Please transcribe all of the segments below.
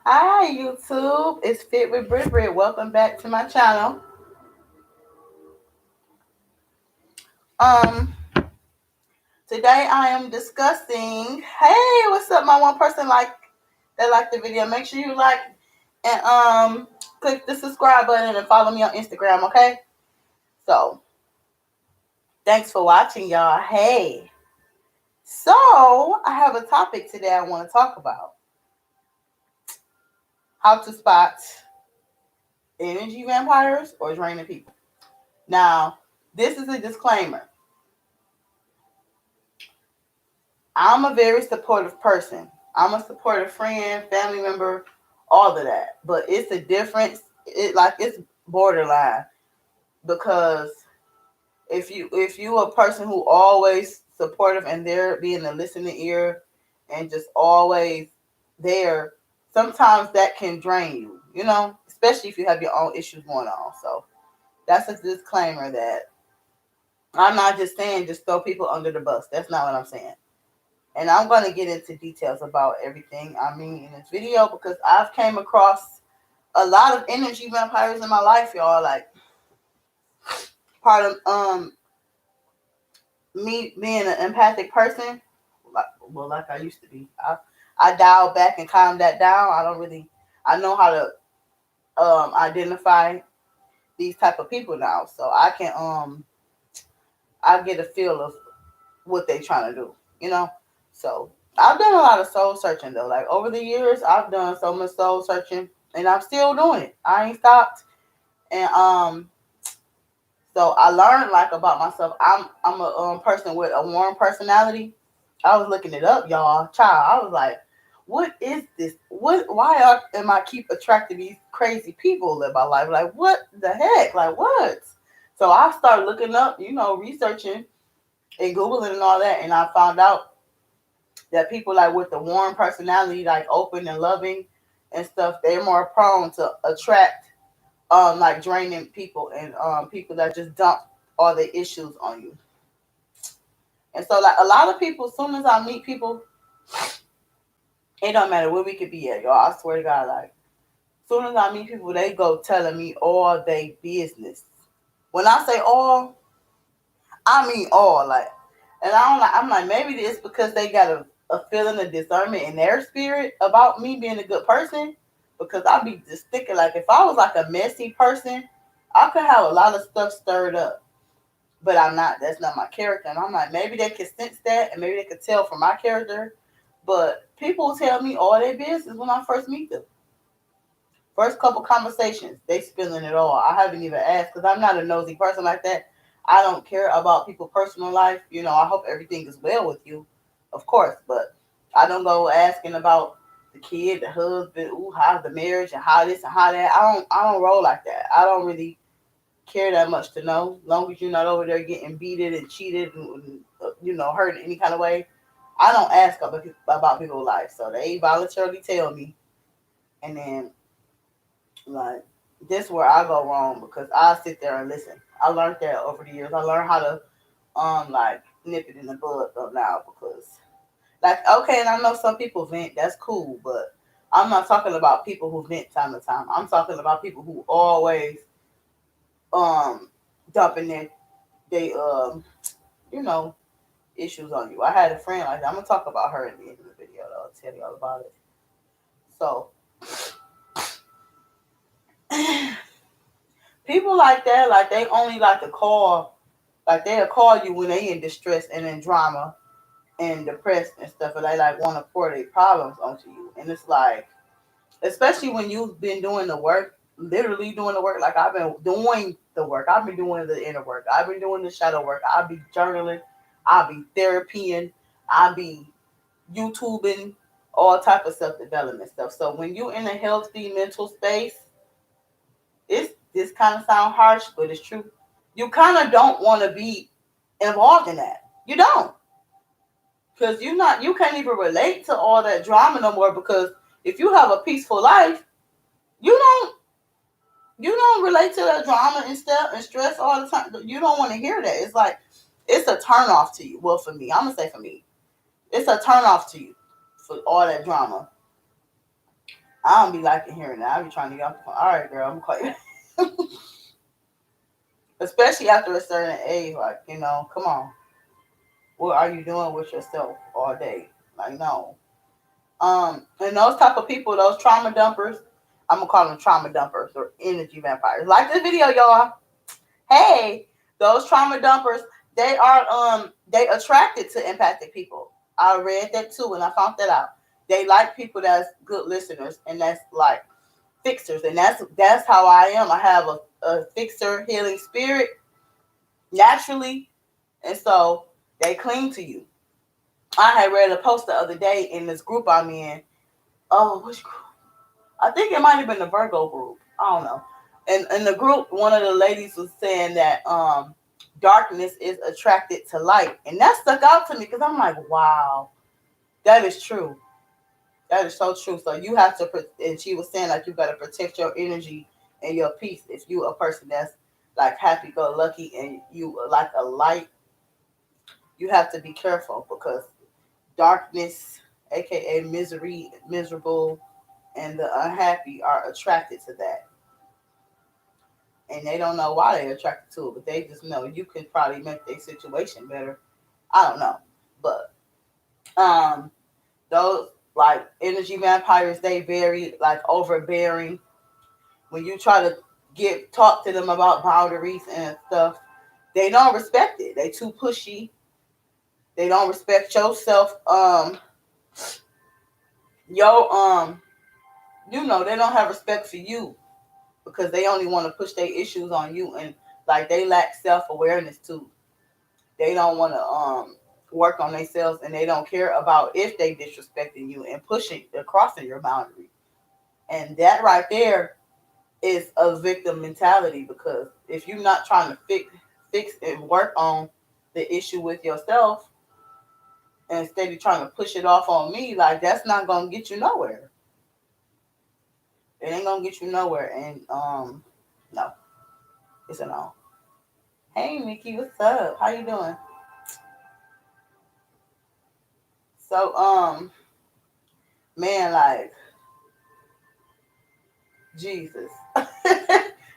Hi YouTube, it's Fit with Brit. Welcome back to my channel. Um, Today I am discussing. Hey, what's up, my one person that liked the video? Make sure you like and click the subscribe button and follow me on Instagram. Okay, so thanks for watching, y'all. Hey, so I have a topic today I want to talk about: how to spot energy vampires or draining people. Now, this is a disclaimer. I'm a very supportive person. I'm a supportive friend, family member, all of that. But it's a difference. It's borderline because if you a person who always supportive and there being a listening ear and just always there, sometimes that can drain you. Especially if you have your own issues going on. So that's a disclaimer that I'm not just saying just throw people under the bus. That's not what I'm saying. And I'm going to get into details about everything I mean in this video because I've came across a lot of energy vampires in my life, y'all. Like part of me being an empathic person, like I used to be. I dialed back and calmed that down. I know how to identify these type of people now, so I get a feel of what they trying to do, you know. So I've done a lot of soul searching though. Like over the years, I've done so much soul searching, and I'm still doing it. I ain't stopped, and so I learned like about myself. I'm a person with a warm personality. I was looking it up, y'all. Child, I was like, what is this? Am I keep attracting these crazy people in my life? Like, what the heck? Like, what? So I started looking up, researching and Googling and all that, and I found out that people like with the warm personality, like open and loving and stuff, they're more prone to attract like draining people and people that just dump all the issues on you. And so like a lot of people, as soon as I meet people, it don't matter where we could be at, y'all. I swear to God, like as soon as I meet people, they go telling me all they business. When I say all, I mean all. Like, and I'm like maybe it's because they got a feeling of discernment in their spirit about me being a good person. Because I be just thinking like if I was like a messy person, I could have a lot of stuff stirred up. But I'm not. That's not my character. And I'm like maybe they could sense that, and maybe they could tell from my character. But people tell me all their business when I first meet them. First couple conversations, they spilling it all. I haven't even asked because I'm not a nosy person like that. I don't care about people's personal life. I hope everything is well with you, of course, but I don't go asking about the kid, the husband, ooh, how's the marriage and how this and how that. I don't roll like that. I don't really care that much to know. As long as you're not over there getting beaten and cheated and hurt in any kind of way. I don't ask about people's life. So they voluntarily tell me, and then like this is where I go wrong because I sit there and listen. I learned that over the years. I learned how to like nip it in the bud though now because like okay, and I know some people vent, that's cool, but I'm not talking about people who vent time to time. I'm talking about people who always um dumping they you know issues on you. I had a friend like that. I'm gonna talk about her at the end of the video though. I'll tell you all about it. So people like that, like they only like to call. Like they'll call you when they in distress and in drama and depressed and stuff, and they like want to pour their problems onto you. And it's like, especially when you've been doing the work, literally doing the work. Like I've been doing the work. I've been doing the inner work. I've been doing the shadow work. I'll be journaling. I'll be therapying. I'll be YouTubing, all type of self development stuff. So when you're in a healthy mental space, it's this kind of sound harsh, but it's true. You kind of don't want to be involved in that. You don't, because you can't even relate to all that drama no more. Because if you have a peaceful life, you don't you don't relate to that drama and stuff and stress all the time. You don't want to hear that. It's like it's a turn off to you. Well, for me, I'm gonna say for me, it's a turn off to you for all that drama. I don't be liking hearing that. I be trying to get off the phone. All right, girl, I'm quite. Especially after a certain age, like, come on. What are you doing with yourself all day? Like, no. And those type of people, those trauma dumpers, I'm gonna call them trauma dumpers or energy vampires. Like this video, y'all. Hey, those trauma dumpers, they attracted to empathic people. I read that too and I found that out. They like people that's good listeners and that's like fixers. And that's how I am. I have a fixer healing spirit naturally. And so they cling to you. I had read a post the other day in this group I'm in. Oh, which group? I think it might have been the Virgo group. I don't know. And in the group, one of the ladies was saying that darkness is attracted to light, and that stuck out to me because I'm like, wow, that is true. That is so true. So you have to, and she was saying like you got to protect your energy and your peace. If you a person that's like happy go lucky and you like a light, you have to be careful because darkness, aka misery, miserable, and the unhappy are attracted to that. And they don't know why they're attracted to it, but they just know you could probably make their situation better. I don't know. But um those like energy vampires, they very like overbearing. When you try to talk to them about boundaries and stuff, they don't respect it. They too pushy. They don't respect yourself. Yo, they don't have respect for you because they only want to push their issues on you, and like they lack self-awareness too. They don't want to work on themselves, and they don't care about if they disrespecting you and pushing crossing your boundary. And that right there is a victim mentality because if you're not trying to fix and work on the issue with yourself and instead of trying to push it off on me, like that's not gonna get you nowhere. It ain't gonna get you nowhere. And no, it's a no. Hey Mickey, what's up? How you doing? So man, like Jesus.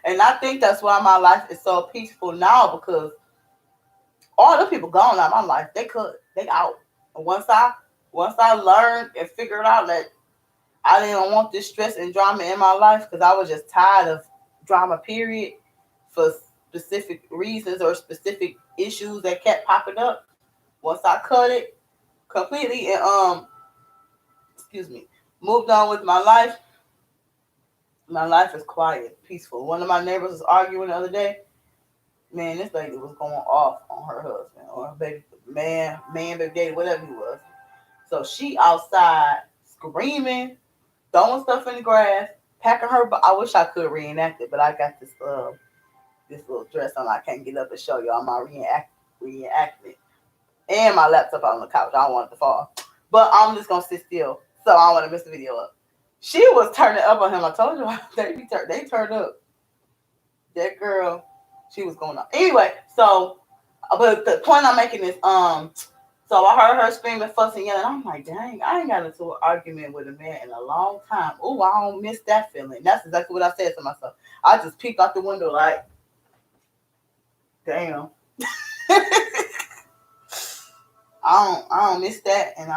And I think that's why my life is so peaceful now because all the people gone out of my life, they out. And once I learned and figured out that I didn't want this stress and drama in my life because I was just tired of drama, period, for specific reasons or specific issues that kept popping up. Once I cut it completely and excuse me, moved on with my life is quiet, peaceful. One of my neighbors was arguing the other day. Man, this lady was going off on her husband or her baby baby daddy, whatever he was. So she outside screaming, throwing stuff in the grass, packing her. I wish I could reenact it, but I got this little dress on. I can't get up and show y'all my reenacting it, and my laptop on the couch. I don't want it to fall, but I'm just gonna sit still, so I don't want to mess the video up. She was turning up on him. I told you they turned up. That girl, she was going on. Anyway, so but the point I'm making is so I heard her screaming, fussing, yelling. I'm like, dang, I ain't got into an argument with a man in a long time. Oh, I don't miss that feeling. That's exactly what I said to myself. I just peeked out the window like, damn. I don't miss that, and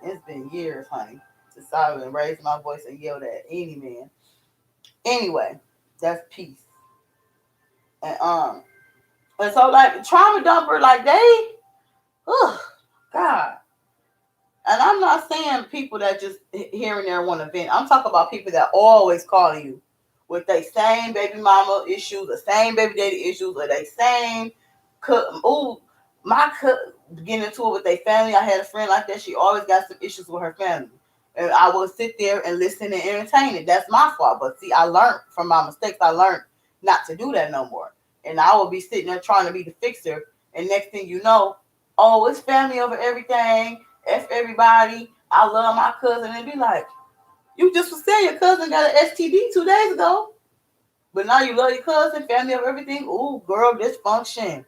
it's been years, honey, since I've been raised my voice and yelled at any man. Anyway, that's peace. And so like trauma dumper, like they, oh God. And I'm not saying people that just here and there want to vent. I'm talking about people that always calling you with their same baby mama issues, the same baby daddy issues, or they same ooh, getting into it with their family. I had a friend like that. She always got some issues with her family. And I would sit there and listen and entertain it. That's my fault. But see, I learned from my mistakes. I learned not to do that no more. And I will be sitting there trying to be the fixer. And next thing you know, oh, it's family over everything. F everybody. I love my cousin. And be like, you just was saying your cousin got an STD 2 days ago. But now you love your cousin, family over everything. Ooh, girl, dysfunction.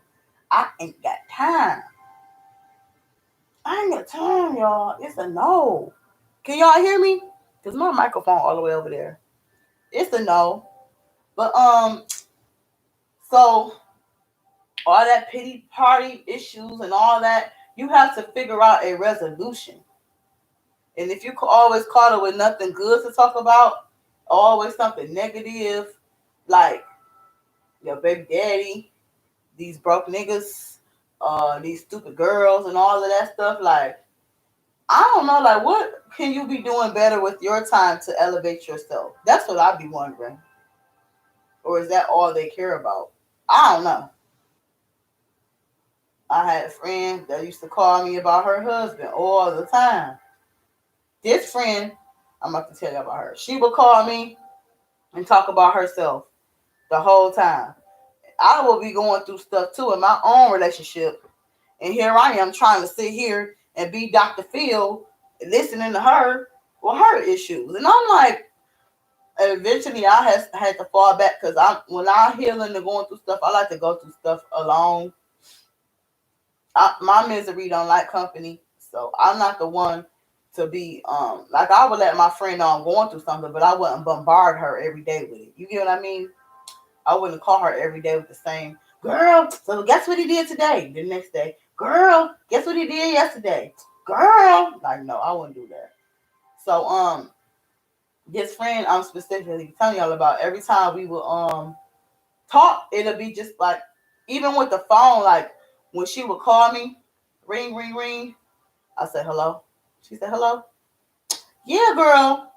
I ain't got time. I ain't got time, y'all. It's a no. Can y'all hear me? Cause my microphone all the way over there. It's a no. But so all that pity party issues and all that, you have to figure out a resolution. And if you always caught her with nothing good to talk about, always something negative, like your baby daddy, these broke niggas, these stupid girls, and all of that stuff, like I don't know, like what can you be doing better with your time to elevate yourself? That's what I'd be wondering. Or is that all they care about? I don't know. I had a friend that used to call me about her husband all the time. This friend, I'm about to tell you about her. She would call me and talk about herself the whole time. I will be going through stuff too in my own relationship. And here I am trying to sit here and be Dr. Phil, listening to her with her issues. And I'm like, eventually I had to fall back because when I'm healing and going through stuff, I like to go through stuff alone. My misery don't like company, so I'm not the one to be like I would let my friend know I'm going through something, but I wouldn't bombard her every day with it. You get what I mean? I wouldn't call her every day with the same girl. So guess what he did today? The next day, girl, guess what he did yesterday? Girl, like no, I wouldn't do that. So this friend I'm specifically telling y'all about, every time we would talk, it'll be just like even with the phone, like when she would call me, ring, ring, ring. I said hello. She said hello. Yeah, girl.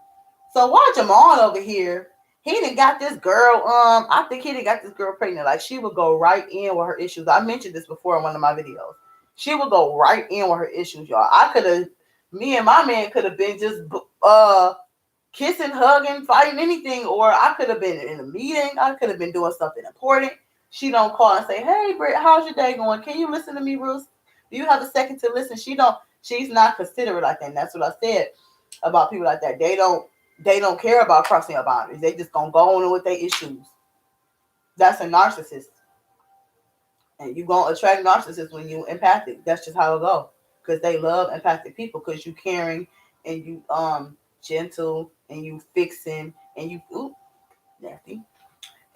So why Jamal over here? He done got this girl. I think he done got this girl pregnant. Like she would go right in with her issues. I mentioned this before in one of my videos. She would go right in with her issues, y'all. I could have, me and my man could have been just kissing, hugging, fighting, anything, or I could have been in a meeting. I could have been doing something important. She don't call and say, "Hey, Britt, how's your day going? Can you listen to me, Bruce? Do you have a second to listen?" She don't. She's not considerate like that. And that's what I said about people like that. They don't care about crossing your boundaries. They just gonna go on with their issues. That's a narcissist, and you gonna attract narcissists when you empathic. That's just how it go. Because they love empathic people. Because you caring and you gentle and you fixing and you nasty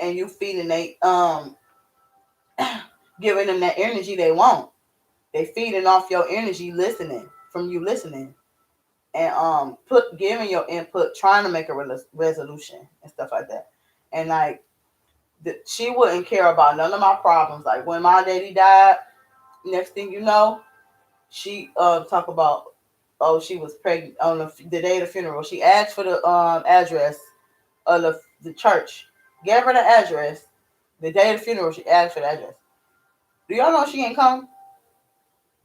and you feeding they giving them that energy they want. They feeding off your energy, listening from you listening and giving your input, trying to make a resolution and stuff like that. And like she wouldn't care about none of my problems. Like when my daddy died, next thing you know, she talk about, oh, she was pregnant on the day of the funeral. She asked for the address of the church. Gave her the address. The day of the funeral, she asked for the address. Do y'all know she ain't come?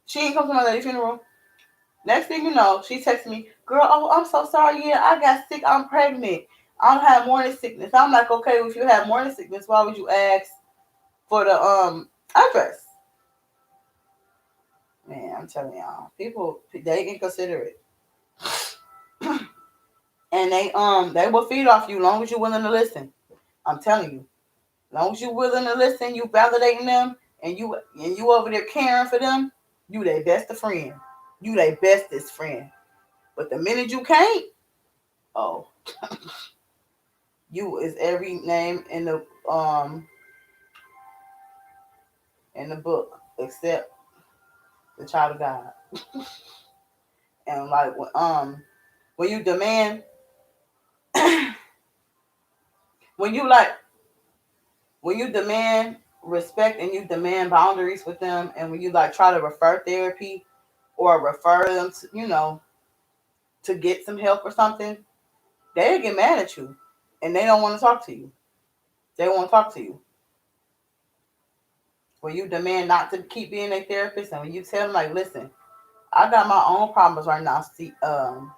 She ain't come to my lady's funeral. Next thing you know, she texted me, "Girl, oh, I'm so sorry. Yeah, I got sick. I'm pregnant. I have morning sickness." I'm like, okay, well, if you have morning sickness, why would you ask for the address? Man, I'm telling y'all, people they inconsiderate, and they will feed off you long as you're willing to listen. I'm telling you, long as you're willing to listen, you validating them, and you over there caring for them, you their best of friend. You their bestest friend. But the minute you can't, oh, you is every name in the book except the child of God. And like when you demand when you like when you demand respect and you demand boundaries with them, and when you like try to refer therapy or refer them to to get some help or something, they get mad at you and they don't want to talk to you. They won't talk to you. When you demand not to keep being a therapist, and when you tell them like, listen, I got my own problems right now. See, I'm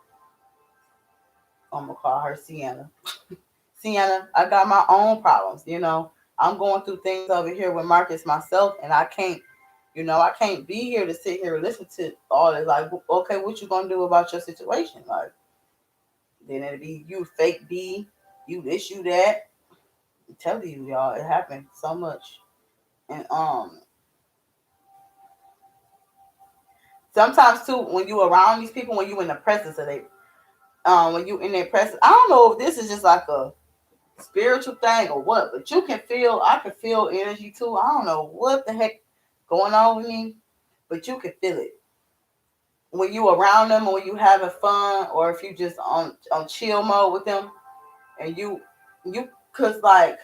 gonna call her Sienna. Sienna, I got my own problems. I'm going through things over here with Marcus myself, and I can't. I can't be here to sit here and listen to all this. Like, okay, what you gonna do about your situation? Like, then it'll be you fake B, you this, you that. I'm telling you, y'all, it happened so much. And sometimes too, when you around these people, when you in the presence of when you in their presence. I don't know if this is just like a spiritual thing or what, but you can feel. I can feel energy too. I don't know what the heck going on with me, but you can feel it when you around them, or when you having fun, or if you just on chill mode with them, and you cause like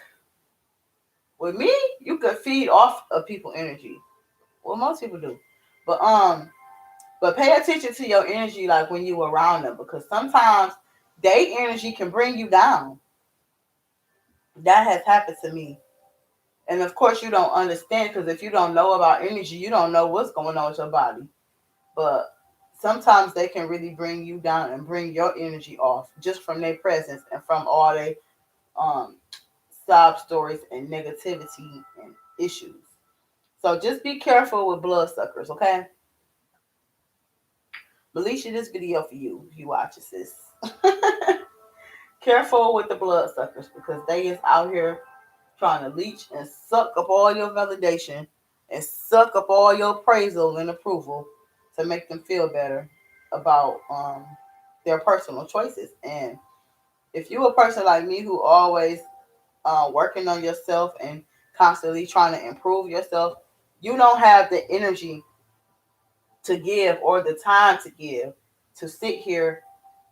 with me, you could feed off of people energy. Well, most people do, but but pay attention to your energy, like when you around them, because sometimes their energy can bring you down. That has happened to me. And of course, you don't understand, because if you don't know about energy, you don't know what's going on with your body. But sometimes they can really bring you down and bring your energy off just from their presence and from all their um, sob stories and negativity and issues. So just be careful with bloodsuckers, okay? Alicia, this video for you if you watch this. Careful with the bloodsuckers, because they is out here trying to leech and suck up all your validation and suck up all your appraisal and approval to make them feel better about their personal choices. And if you a person like me who always working on yourself and constantly trying to improve yourself, you don't have the energy to give or the time to give to sit here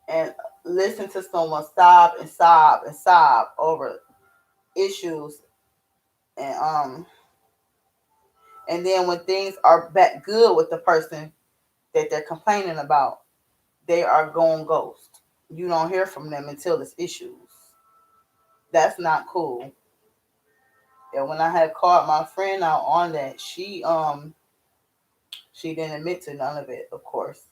and listen to someone sob and sob and sob over issues, and and then when things are back good with the person that they're complaining about, they are going ghost. You don't hear from them until it's issues. That's not cool. And when I had called my friend out on that, she didn't admit to none of it, of course.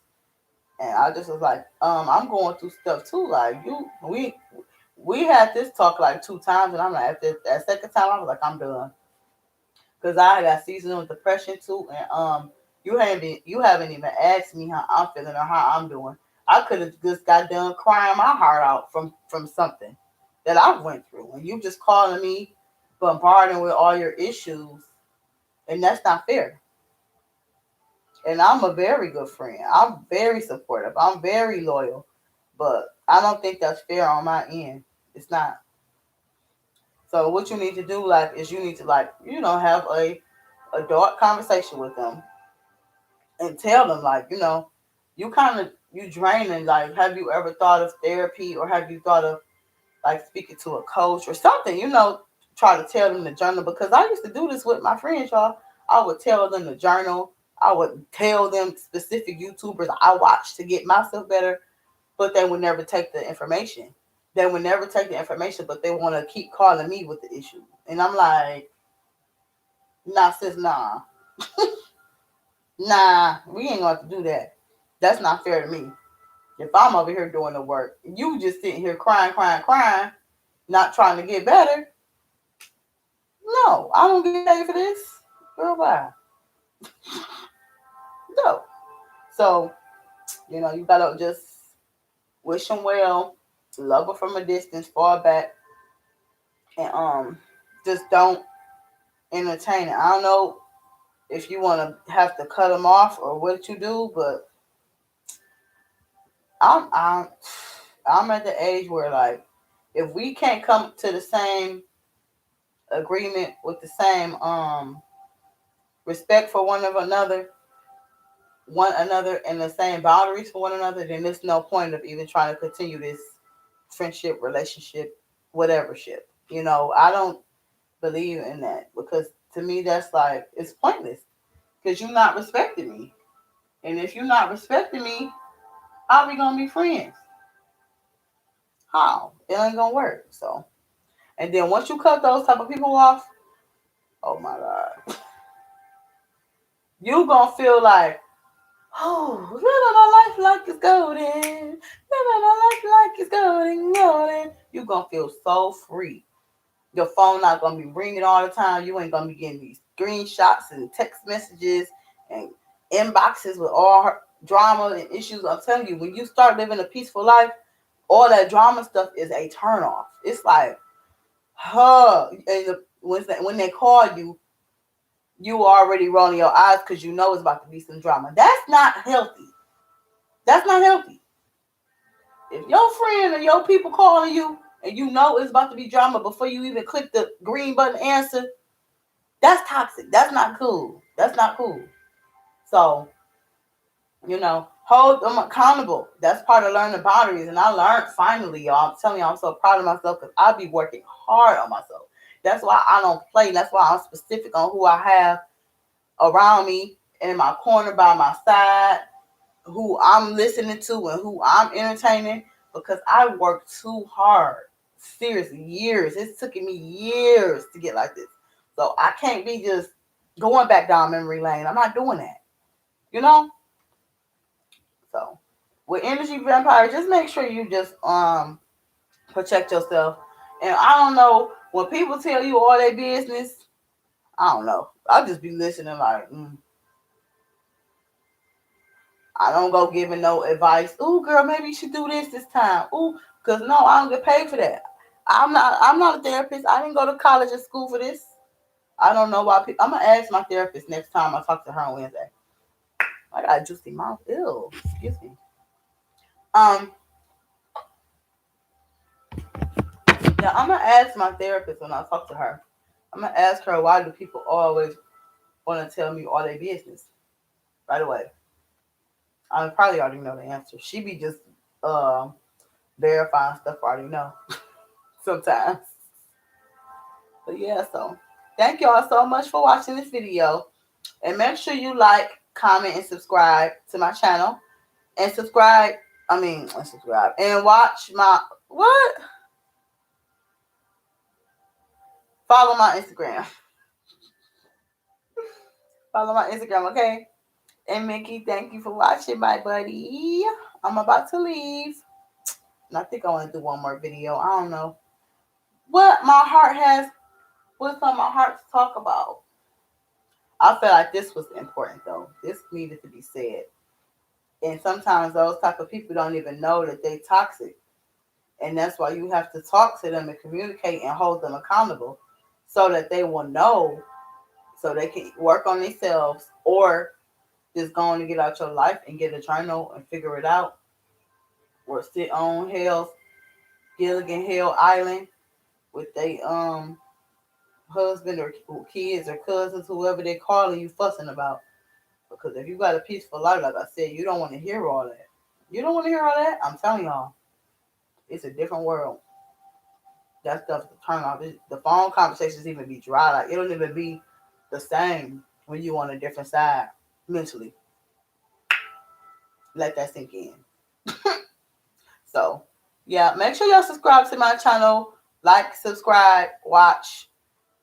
And I just was like, I'm going through stuff too. Like we had this talk like 2 times, and I'm like, after that second time, I was like, I'm done, because I got seasonal with depression too, and you haven't even asked me how I'm feeling or how I'm doing. I could have just got done crying my heart out from something that I went through, and you just calling me, bombarding with all your issues, and that's not fair. And I'm a very good friend. I'm very supportive. I'm very loyal, but I don't think that's fair on my end. It's not. So what you need to do, like, is you need to, like, have a adult conversation with them and tell them, like, you kind of you draining. Like, have you ever thought of therapy, or have you thought of like speaking to a coach or something? Try to tell them to journal, because I used to do this with my friends, y'all. I would tell them to journal. I would tell them specific YouTubers I watch to get myself better, but they would never take the information. They would never take the information, but they want to keep calling me with the issue. And I'm like, nah, sis, nah. Nah, we ain't going to do that. That's not fair to me. If I'm over here doing the work, you just sitting here crying, crying, crying, not trying to get better. No, I don't get paid for this. Girl, bye. No. So, you gotta just wish them well, love her from a distance, far back, and just don't entertain it. I don't know if you want to have to cut them off or what you do, but I'm I'm I'm at the age where, like, if we can't come to the same agreement with the same respect for one another and the same boundaries for one another, then there's no point of even trying to continue this friendship, relationship, whatever ship. I don't believe in that, because to me that's like, it's pointless, because you're not respecting me. And if you're not respecting me, how we gonna be friends? How? It ain't gonna work. So, and then once you cut those type of people off, oh my god, you gonna feel like, oh, living my life like it's golden, living my life like it's golden, golden. You gonna feel so free. Your phone not gonna be ringing all the time. You ain't gonna be getting these screenshots and text messages and inboxes with all her drama and issues. I'm telling you, when you start living a peaceful life, all that drama stuff is a turn off. It's like, huh? And when they call you, you already rolling your eyes, because you know it's about to be some drama. That's not healthy. That's not healthy. If your friend or your people calling you and you know it's about to be drama before you even click the green button answer, that's toxic. That's not cool. That's not cool. So, hold them accountable. That's part of learning boundaries. And I learned finally, y'all. I'm telling you, I'm so proud of myself because I be working hard on myself. That's why I don't play. That's why I'm specific on who I have around me and in my corner by my side, who I'm listening to and who I'm entertaining, because I work too hard. Seriously, years. It's taken me years to get like this. So I can't be just going back down memory lane. I'm not doing that. You know? So with energy vampire, just make sure you just protect yourself. And I don't know, when people tell you all their business, I don't know. I'll just be listening like, I don't go giving no advice. Ooh, girl, maybe you should do this time. Ooh, because no, I don't get paid for that. I'm not a therapist. I didn't go to college or school for this. I don't know why people. I'm gonna ask my therapist next time I talk to her on Wednesday. I got a juicy mouth. Ew, excuse me. Um, yeah, I'm gonna ask my therapist when I talk to her. I'm gonna ask her, why do people always want to tell me all their business right away? I probably already know the answer. She be just um verifying stuff I already know sometimes. But yeah, so thank y'all so much for watching this video. And make sure you like, comment, and subscribe to my channel. And subscribe and watch my what? Follow my Instagram. Follow my Instagram, okay? And Mickey, thank you for watching, my buddy. I'm about to leave. And I think I want to do one more video. I don't know what's on my heart to talk about. I felt like this was important though. This needed to be said. And sometimes those type of people don't even know that they toxic. And that's why you have to talk to them and communicate and hold them accountable so that they will know, so they can work on themselves, or just go on and get out your life and get a journal and figure it out, or sit on Gilligan Hill Island with they husband or kids or cousins, whoever they calling you fussing about. Because if you got a peaceful life, like I said, you don't want to hear all that. You don't want to hear all that? I'm telling y'all, it's a different world. That stuff's the turn off. The phone conversations even be dry. Like, it don't even be the same when you on a different side mentally. Let that sink in. So, yeah, make sure y'all subscribe to my channel. Like, subscribe, watch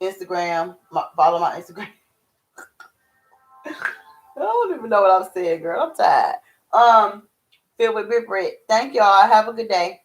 Instagram, follow my Instagram. I don't even know what I'm saying, girl. I'm tired. Filled with Big Brit. Thank y'all. Have a good day.